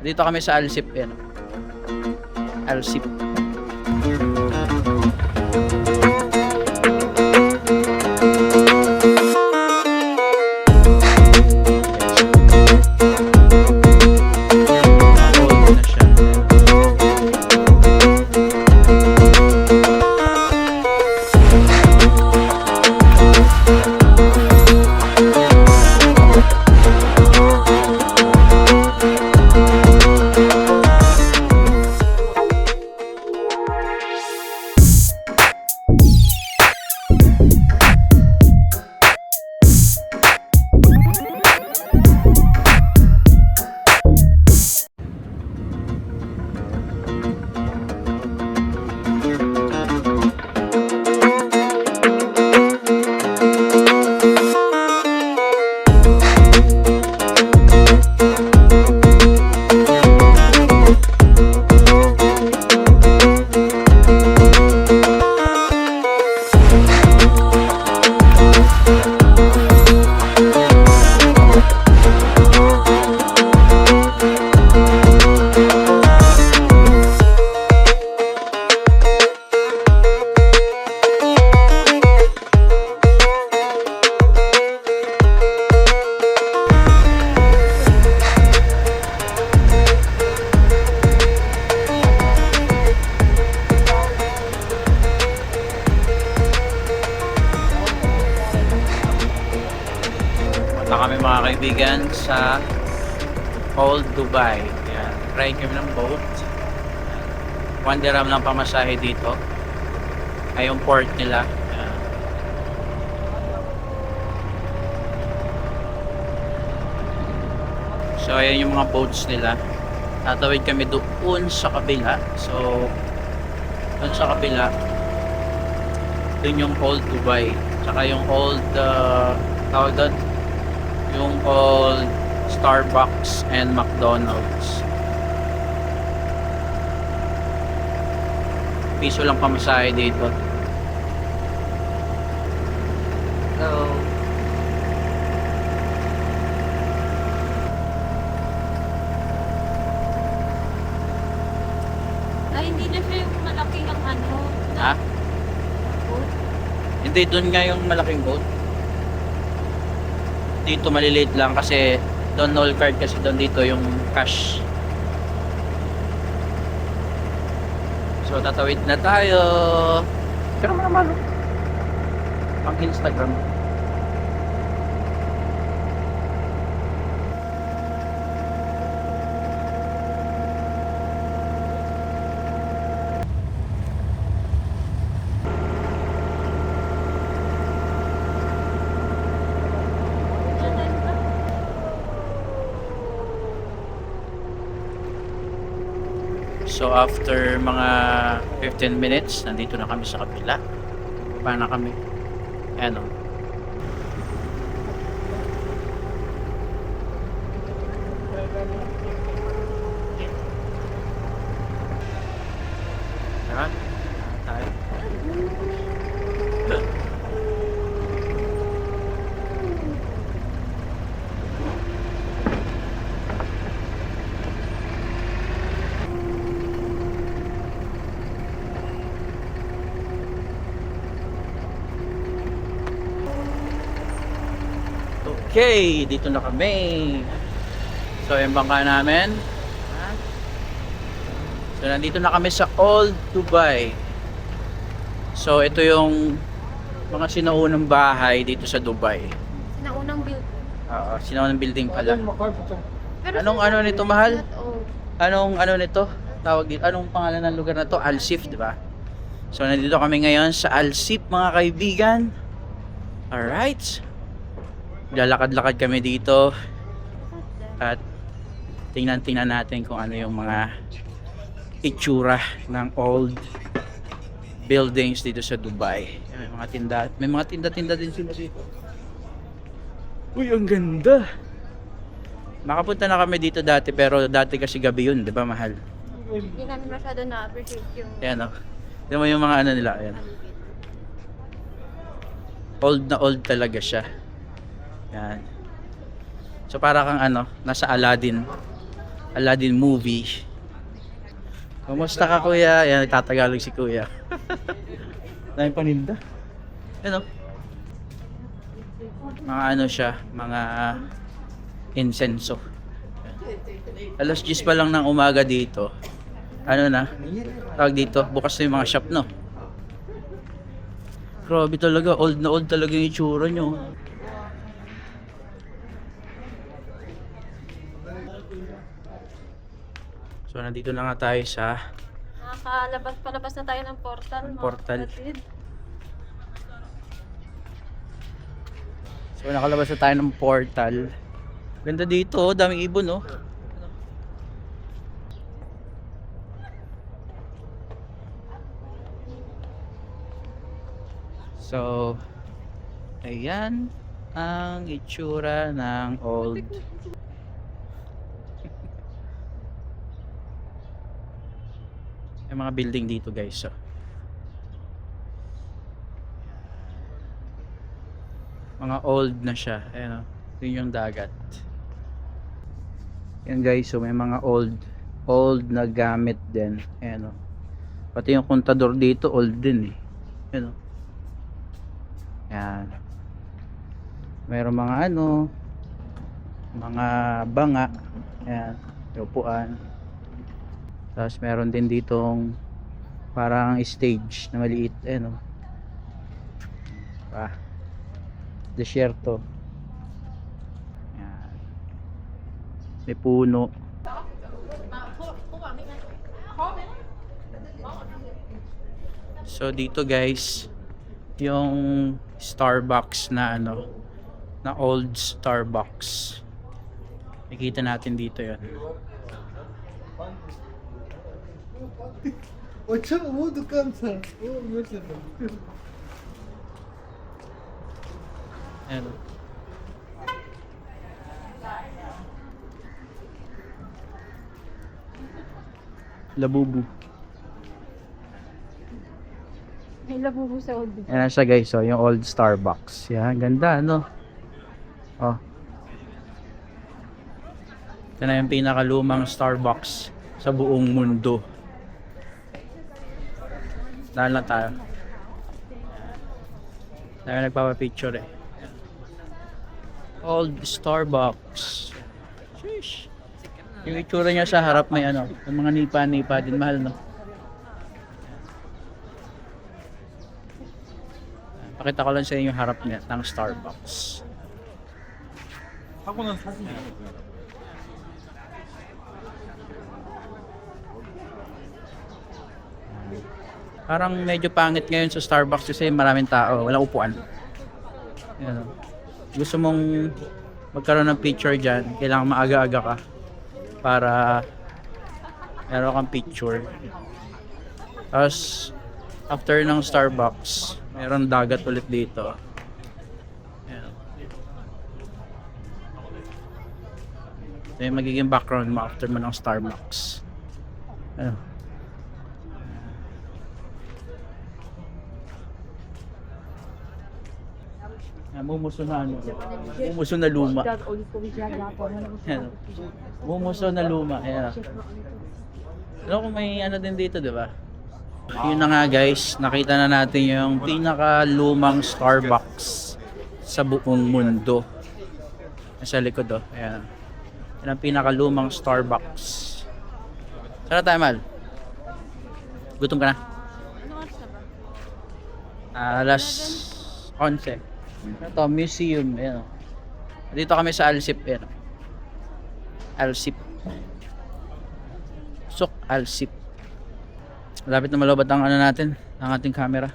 Dito kami sa Alsip, yan. Alsip. Old na siya. Punta kami mga kaibigan sa Old Dubai. Ayan. Ride kami ng boat. 1 dirham lang pamasahe dito. Ay yung port nila. Ayan. So ayan yung mga boats nila. Tatawid kami doon sa kabila. So doon sa kabila, doon yung Old Dubai. Tsaka yung old tawag doon, yung old Starbucks and McDonald's. Piso lang pamasahe dito. Hello. Ay, hindi na siya yung malaki ng ano. Ha? Boat. Hindi, doon nga yung malaking boat. Dito maliliit lang kasi doon all card, kasi doon dito yung cash. So tatawid na tayo. Pero naman pang Instagram. So after mga 15 minutes, nandito na kami sa kapila. Paano kami? Ano? Tara, tayo. Okay, dito na kami. So, yung bangka namin. So, nandito na kami sa Old Dubai. So, ito yung mga sinaunang bahay dito sa Dubai. Sinaunang build. Sinaunang building pala. Pero Anong ano nito, mahal? Oh. Anong ano nito? Tawag dito. Anong pangalan ng lugar na to? Alsif, di ba? So, nandito kami ngayon sa Alsif, mga kaibigan. Alright. Lalakad-lakad kami dito. At tingnan natin kung ano yung mga itsura ng old buildings dito sa Dubai. May mga tinda, may mga tinda-tinda din sila dito. Uy, ang ganda. Nakapunta na kami dito dati, pero dati kasi gabi yun, 'di ba, mahal? Hindi namin masyado na-appreciate yung Ayan, oh. Tignan mo yung mga ano nila, ayan. Old na old talaga siya. Yan. So para kang ano, nasa Aladdin. Aladdin movie. Kumusta ka, kuya? Yan, tatagalog si kuya. Dahil paninda. Ano? Mga ano siya, mga insenso. Alas 10 pa lang ng umaga dito. Ano na? Tawag dito, bukas na yung mga shop, no? Grabe talaga, old na old talaga yung itsura nyo. So, nandito na nga tayo sa Palabas na tayo ng portal. Ang mga portal. kapatid. So, nakalabas na tayo ng portal. Ganda dito, oh. Daming ibon, oh. So, ayan ang itsura ng old. Yung mga building dito, guys. So, mga old na siya. Ayan, oh. Yun yung dagat. Yan, guys. So, may mga old na gamit din. Ayan, oh. Pati yung kontador dito, old din, eh. Ayan, oh. Yan. Mayroong mga ano, mga banga. Ayan, upuan. Tapos meron din ditong parang stage na maliit. Ayan, oh. Desierto. Ayan. May puno. So dito, guys, yung Starbucks na ano, na old Starbucks. Nakikita natin dito 'yon. अच्छा वो दुकान था वो मेरे से था Ayan. Labubu. May labubo sa old. Ayan siya, guys, so yung old Starbucks. Yan, ganda, ano? Oh. Ito na yung pinakalumang Starbucks sa buong mundo. Dahil lang tayo. Dahil nagpapapicture, eh. Old Starbucks. Sheesh. Yung itsura niya sa harap may ano, yung mga nipa-nipa din, mahal, no? Pakita ko lang sa inyo yung harap niya ng Starbucks. 하고는 사진 Parang medyo pangit ngayon sa Starbucks kasi maraming tao, walang upuan. Yan. Gusto mong magkaroon ng picture dyan, kailangan maaga-aga ka para meron kang picture. Tapos after ng Starbucks, meron dagat ulit dito. Yan. Ito yung magiging background mo after mo ng Starbucks. Ano? Mumuso na ano? Mumuso na luma. Ayan. Mumuso na luma. Ayan. Alam kung may ano din dito, di ba? Yun na nga, guys. Nakita na natin yung pinakalumang Starbucks sa buong mundo. Nasa likod, oh. Ayan. Yan ang pinakalumang Starbucks. Saan na tayo, Mal? Gutom ka na? Ano oras na ba? Alas 11. Ito, museum. Ayan, oh. Dito kami sa Alsip. Ayan, oh. Alsip. Sok Alsip. Malapit na malobot ang ano natin, ang ating camera.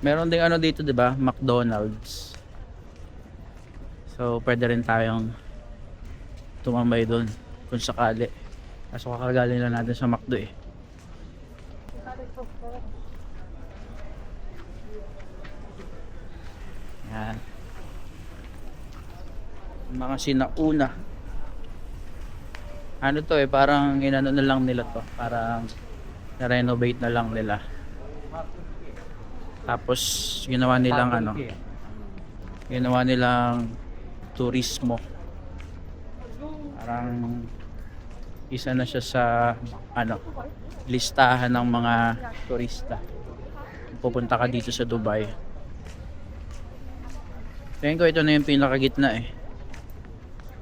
Meron ding ano dito, 'di ba? McDonald's. So, pwede rin tayong tumambay doon kung sakali. Kaso kakagaling lang natin sa McDo, eh. Yan. Mga sinauna. Ano to, eh, parang inano na lang nila to. Parang na-renovate na lang nila. Tapos ginawa nilang ano, ginawa nilang turismo. Parang isa na siya sa ano, listahan ng mga turista. Pupunta ka dito sa Dubai. Tingin ko ito na yung pinakagitna eh.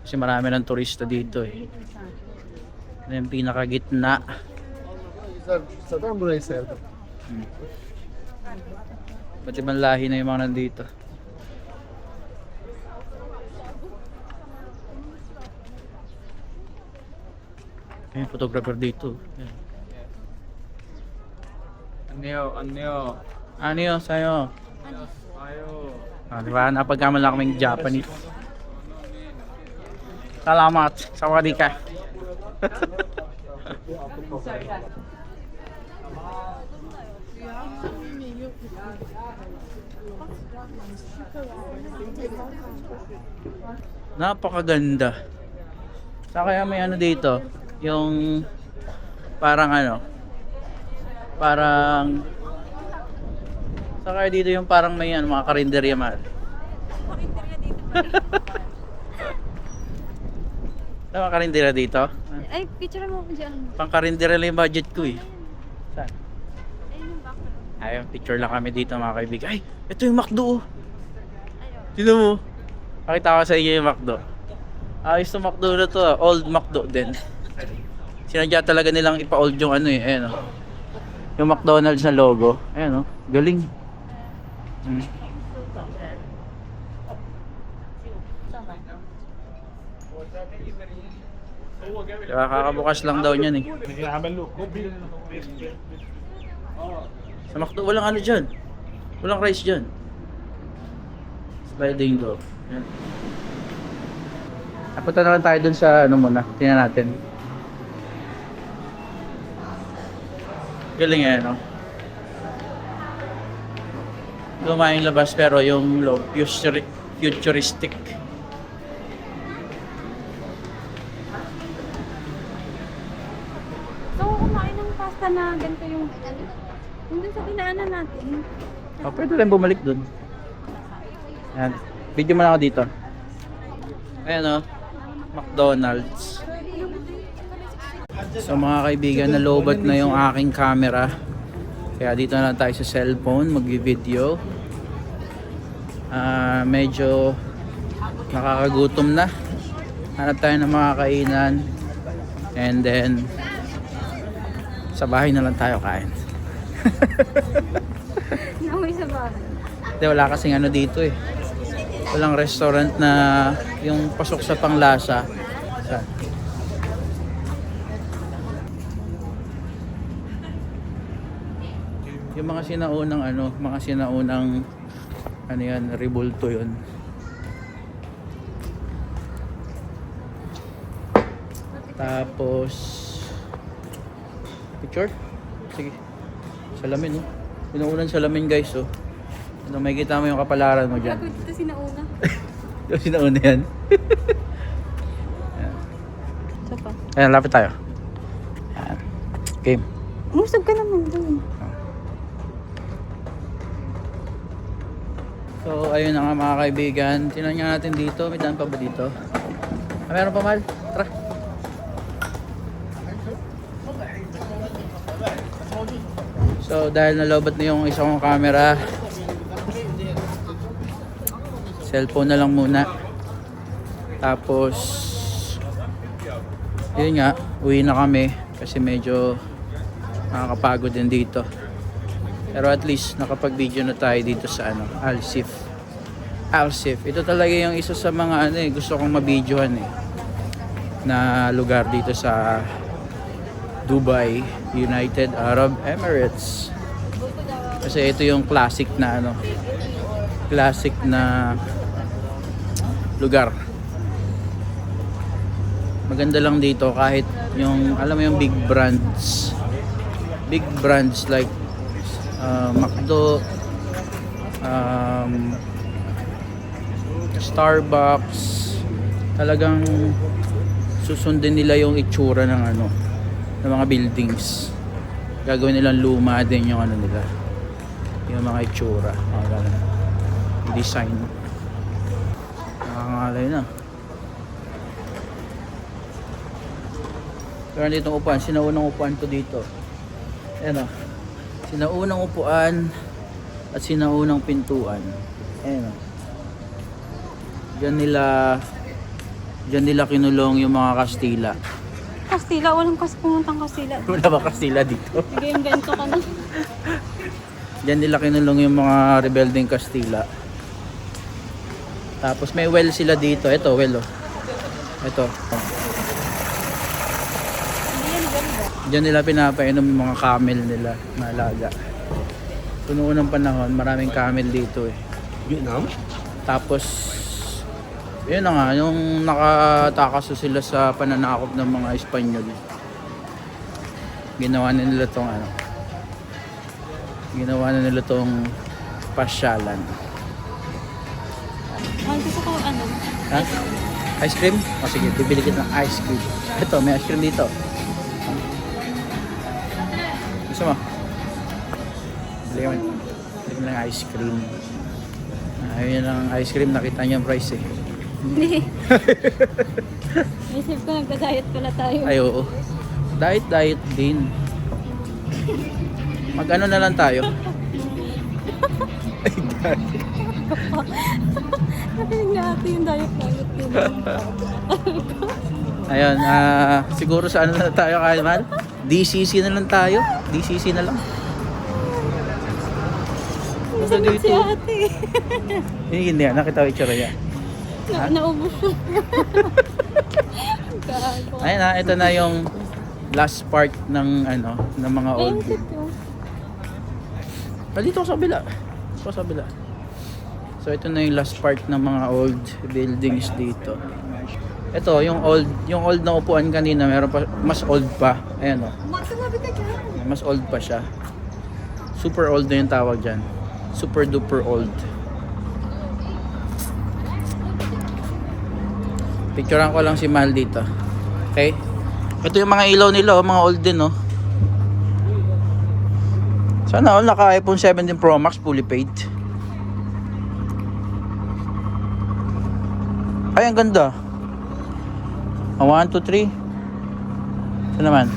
Kasi marami ng turista dito eh. Ito yung pinakagitna. Saddam burayı sevdim. Ba't ibang lahi na yung mga nandito? May photographer dito. Ayan. Annyeong. Ano yun sa'yo? Ayo. Diba? Napagkamala kaming Japanese. Salamat. Sawadee ka. Napakaganda. Sa kaya may ano dito, yung parang ano, parang sa kaya dito yung parang may ano, mga karinderya man. Pakinderya dito. Tama karinderya dito? Ay, picture mo ko dyan. Pang karinderya lang yung budget ko eh. Saan? Ayun yung background. Ayun, picture lang kami dito mga kaibigan. Ay, ito yung McDo oh. Ayun. Sino mo? Pakita ko sa inyo yung McDo. Ayos na McDo na to ah. Old McDo din. Sinadya talaga nilang ipa-old yung ano eh. Ayan oh. Yung McDonald's na logo. Ayan oh. Galing. Hmm. Diba, kakabukas lang daw niyan eh. Sa McDo, walang ano dyan. Walang rice dyan. Sliding door. Ayan. Napunta na lang tayo dun sa ano muna. Tingnan natin. Galing eh, no? Luma yung labas pero yung loob futuristic. So, kumain ng pasta na ganito yung dun sa dinaanan natin. Oh, pwede rin bumalik dun. Ayan. Video mo na ako dito. Ayan o. McDonald's. So mga kaibigan, nalobat na yung aking camera. Kaya dito na lang tayo sa cellphone, mag-video. Medyo nakakagutom na. Hanap tayo ng mga kainan. And then sa bahay na lang tayo kain. Namoy sa bahay. Hindi, wala kasing ano dito eh. Walang restaurant na yung pasok sa panglasa. Saan? Yung mga sinaunang ano, mga sinaunang ano yan, rebulto yun. Tapos picture? Sige. Salamin oh. Pinuunan salamin guys oh. Ano, may kita mo yung kapalaran mo dyan. Bago dito sinauna. Yung sinauna yan. Ayan. So pa. Ayan, lapit tayo. Ayan. Game. Umusog ka naman doon. So, ayun na nga mga kaibigan. Tingnan nga natin dito. May daan pa ba dito? Meron pa, Mal? Tara. So, dahil nalobat na yung isang kong camera, cellphone na lang muna. Tapos, yun nga, uwi na kami kasi medyo nakakapagod din dito. Pero at least nakapag-video na tayo dito sa ano, Al-Sif. Al-Sif. Ito talaga yung isa sa mga ano eh, gusto kong mabidyohan eh, na lugar dito sa Dubai, United Arab Emirates. Kasi ito yung classic na ano, classic na lugar. Maganda lang dito kahit yung, alam mo yung big brands like McDo, Starbucks, talagang susundin nila yung itsura ng ano, ng mga buildings. Gagawin nilang luma din yung ano nila, yung mga itsura, mga ganun, design. Nakakangalay na. Pero dito upuan, sinaunang upuan ko dito. Ayan o. Sinaunang upuan at sinaunang pintuan. Ayan o. Diyan nila kinulong yung mga Kastila. Kastila, walang pumuntang Kastila. Wala ba Kastila dito? Nag-invento ka na. Diyan nila kinulong yung mga rebelding Kastila. Tapos may well sila dito. Ito, well oh. Ito. Hindi yan, ganda. Diyan nila pinapainom yung mga camel nila na alaga. So noong unang panahon, maraming camel dito eh. Vietnam? Tapos yun na nga, yung nakatakas na sila sa pananakop ng mga Espanyol. Ginawa na nila tong ano. Ginawa na nila tong pasyalan. Gusto ko ano. Ha? Ice cream? O sige, bibili kita ng ice cream. Ito, may ice cream dito. Gusto mo? Bili mo ng ice cream. Ayun ang ice cream, nakita niyo ang price eh. Hindi. Isip ko nagda-diet pala tayo. Ay oo. Diet din. Mag-ano na lang tayo? Nakinig na ate yung diet din. Ayun, siguro sa ano na tayo kaya man? DCC na lang tayo. DCC na lang. Basta Sagot si dito. ate. Hindi, nakita ko itsura niya. Naubos siya. Gago. Ayun na, ito na yung last part ng ano, ng mga old. Ayun, ito. Dito sa kabila. Dito sa kabila. So ito na yung last part ng mga old buildings dito. Ito, yung old na upuan kanina, meron pa, mas old pa. Ayan o. Mas old pa siya. Super old na yung tawag dyan. Super duper old. Picturean ko lang si Mal dito. Okay? Ito yung mga ilaw nila, oh, mga old din, oh. Sana all naka iPhone 17 Pro Max fully paid. Ay, ang ganda. 1, 2, 3. Ito naman.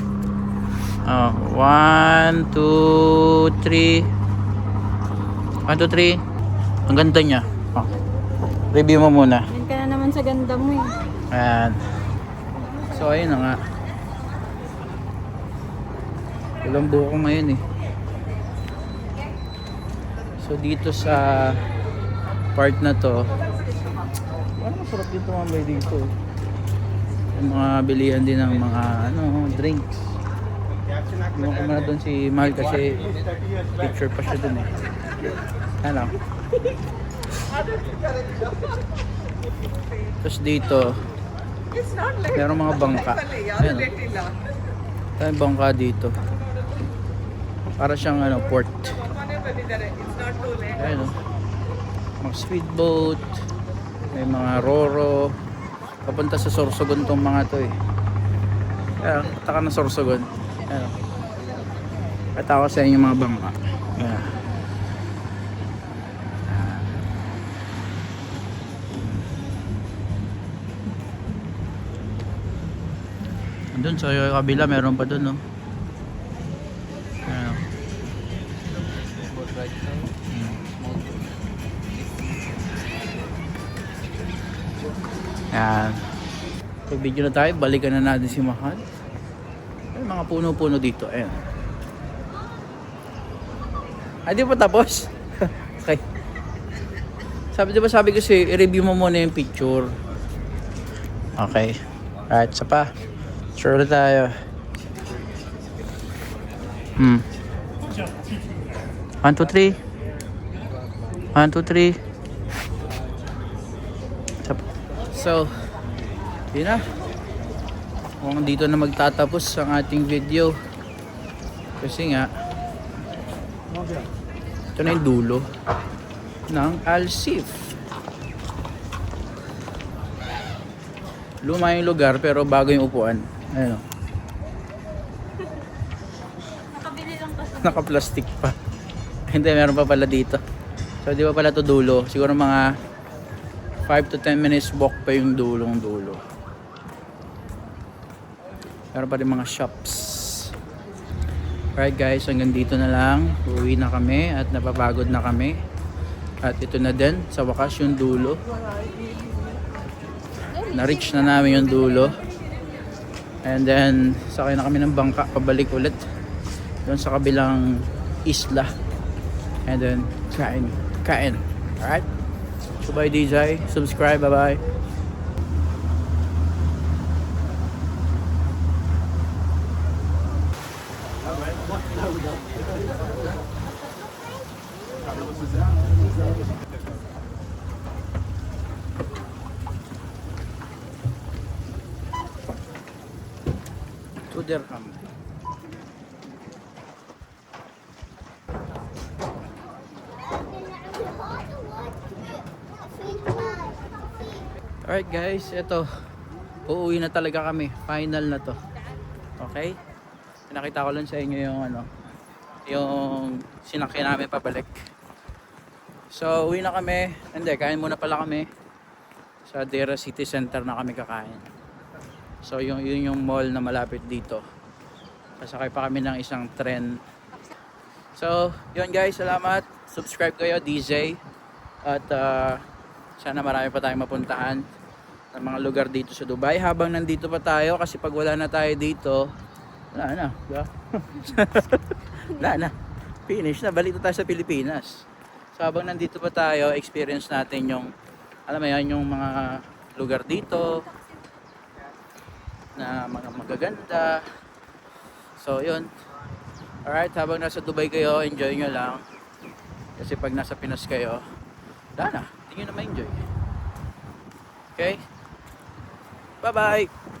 1, 2, 3. 1, 2, 3. Ang ganda niya. Oh. Review mo muna. Yan ka na naman sa ganda mo eh. Ayan. So, ayun na nga. Walang buko ngayon eh. So, dito sa part na to, parang masarap dito mamay dito. Yung mga bilihan din ng mga ano, drinks. Yung kumana doon si Mahal kasi picture pa siya doon eh. Ano? Tapos dito, meron mga bangka. Ayan. May bangka dito. Para siyang ano, port. Ayan o. Mga speedboat. May mga roro. Papunta sa Sorsogon tong mga to eh. Ayan, taka na Sorsogon. Ayan o. Kata ko sa inyo mga bangka. Ayan. Doon sa kabila meron pa doon, no. Ayan. Ayan. Pag video na tayo, balikan na natin si Mahal. May mga puno-puno dito. Ayan. Ay, di pa tapos? Okay. Sabi ko i-review mo muna yung picture. Okay. Alright, isa pa. Sure na tayo. 1, 2, 3. 1, 2, 3. So, yun na. Kung dito na magtatapos ang ating video. Kasi nga, ito na yung dulo ng Alsif. Luma yung lugar pero bago yung upuan. Ayun o. Nakabili lang kasi. Naka-plastic pa. Hindi, meron pa pala dito. So, di ba pala to dulo? Siguro mga 5 to 10 minutes walk pa yung dulong dulo. Meron pa rin mga shops. Alright guys, hanggang dito na lang. Uwi na kami at napapagod na kami. At ito na din, sa wakas yung dulo. Na-reach na namin yung dulo. And then, sakay na kami ng bangka, pabalik ulit. Doon sa kabilang isla. And then, kain. Alright? So bye DJ, subscribe, bye-bye. Two dirham. Alright guys, ito. Uuwi na talaga kami. Final na to. Okay? Pinakita ko lang sa inyo yung yung sinakyan namin pabalik. So, uwi na kami. Hindi, kain muna pala kami. Sa Deira City Center na kami kakain. So, yun yung mall na malapit dito. Pasakay pa kami ng isang tren. So, yun guys, salamat. Subscribe kayo, DJ. At sana marami pa tayong mapuntahan ng mga lugar dito sa Dubai. Habang nandito pa tayo, kasi pag wala na tayo dito, wala na. Diba? Wala na. Finish na. Balik na tayo sa Pilipinas. So, habang nandito pa tayo, experience natin yung, alam mo yan, yung mga lugar dito na mga magaganda. So, yun. Alright, habang nasa Dubai kayo, enjoy nyo lang. Kasi pag nasa Pinas kayo, wala na. Hindi nyo na ma-enjoy. Okay? Bye-bye!